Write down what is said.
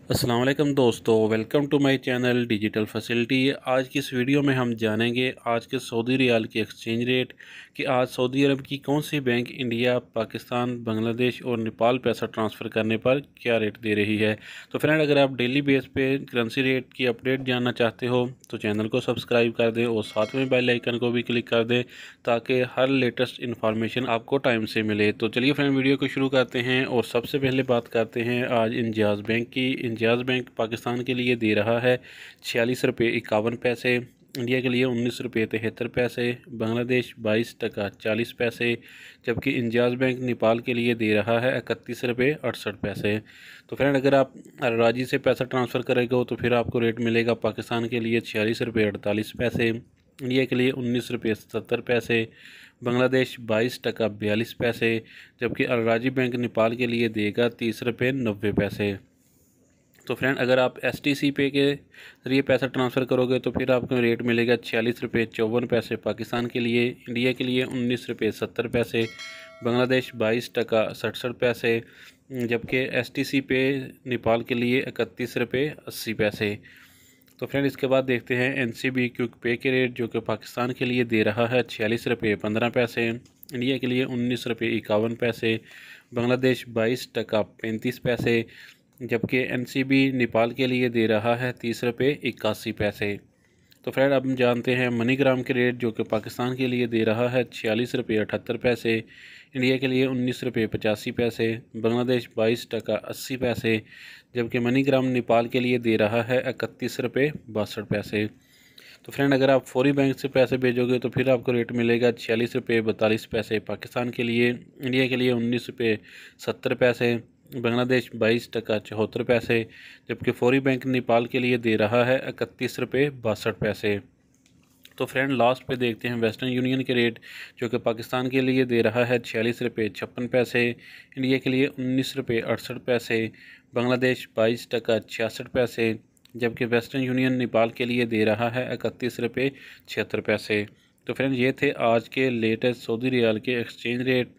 अस्सलाम वालेकुम दोस्तों, welcome to my channel digital facility. आज की इस वीडियो में हम जानेंगे आज के सऊदी रियाल के एक्सचेंज रेट कि आज सऊदी अरब की कौन सी बैंक इंडिया, पाकिस्तान, बांग्लादेश और नेपाल पैसा ट्रांसफ़र करने पर क्या रेट दे रही है। तो फ्रेंड, अगर आप डेली बेस पे करेंसी रेट की अपडेट जानना चाहते हो तो चैनल को सब्सक्राइब कर दें और साथ में बेल आइकन को भी क्लिक कर दें ताकि हर लेटेस्ट इन्फॉर्मेशन आपको टाइम से मिले। तो चलिए फ्रेंड, वीडियो को शुरू करते हैं और सबसे पहले बात करते हैं आज इंजाज़ बैंक की। इंजाज़ बैंक पाकिस्तान के लिए दे रहा है 46 रुपये 51 पैसे, इंडिया के लिए 19 रुपये 73 पैसे, बांग्लादेश 22 टका 40 पैसे, जबकि इंजाज़ बैंक नेपाल के लिए दे रहा है 31 रुपये 68 पैसे। तो फ्रेंड, अगर आप राजी से पैसा ट्रांसफ़र करेंगे हो तो फिर आपको रेट मिलेगा पाकिस्तान के लिए 46 रुपये 48 पैसे, इंडिया के लिए 19 रुपये 70 पैसे, बांग्लादेश 22 टका 42 पैसे, जबकि अलराजी बैंक नेपाल के लिए देगा 30 रुपये 90 पैसे। तो फ्रेंड, अगर आप STC पे के ज़रिए पैसा ट्रांसफ़र करोगे तो फिर आपको रेट मिलेगा 46 रुपये 54 पैसे पाकिस्तान के लिए, इंडिया के लिए 19 रुपये 70 पैसे, बांग्लादेश 22 टका 67 पैसे, जबकि STC पे नेपाल के लिए 31 रुपये 80 पैसे। तो फ्रेंड, इसके बाद देखते हैं NCB क्विक पे के रेट, जो कि पाकिस्तान के लिए दे रहा है 46 रुपये 15 पैसे, इंडिया के लिए 19 रुपये 51 पैसे, बांग्लादेश 22 टका 35 पैसे, जबकि NCB नेपाल के लिए दे रहा है 30 रुपये 81 पैसे। तो फ्रेंड, अब हम जानते हैं मनीग्राम के रेट, जो कि पाकिस्तान के लिए दे रहा है 46 रुपये 78 पैसे, इंडिया के लिए 19 रुपये 85 पैसे, बांग्लादेश 22 टका 80 पैसे, जबकि मनीग्राम नेपाल के लिए दे रहा है 31 रुपये 62 पैसे। तो फ्रेंड, अगर आप फौरी बैंक से पैसे भेजोगे तो फिर आपको रेट मिलेगा 46 रुपये 42 पैसे पाकिस्तान के लिए, इंडिया के लिए 19 रुपये 70 पैसे, बांग्लादेश 22 टका 74 पैसे, जबकि फौरी बैंक नेपाल के लिए दे रहा है 31 रुपये 62 पैसे। तो फ्रेंड, लास्ट पे देखते हैं वेस्टर्न यूनियन के रेट, जो कि पाकिस्तान के लिए दे रहा है 46 रुपये 56 पैसे, इंडिया के लिए 19 रुपये 68 पैसे, बांग्लादेश 22 टका 66 पैसे, जबकि वेस्टर्न यूनियन नेपाल के लिए दे रहा है 31 रुपये 76 पैसे। तो फ्रेंड, ये थे आज के लेटेस्ट सऊदी रियाल के एक्सचेंज रेट।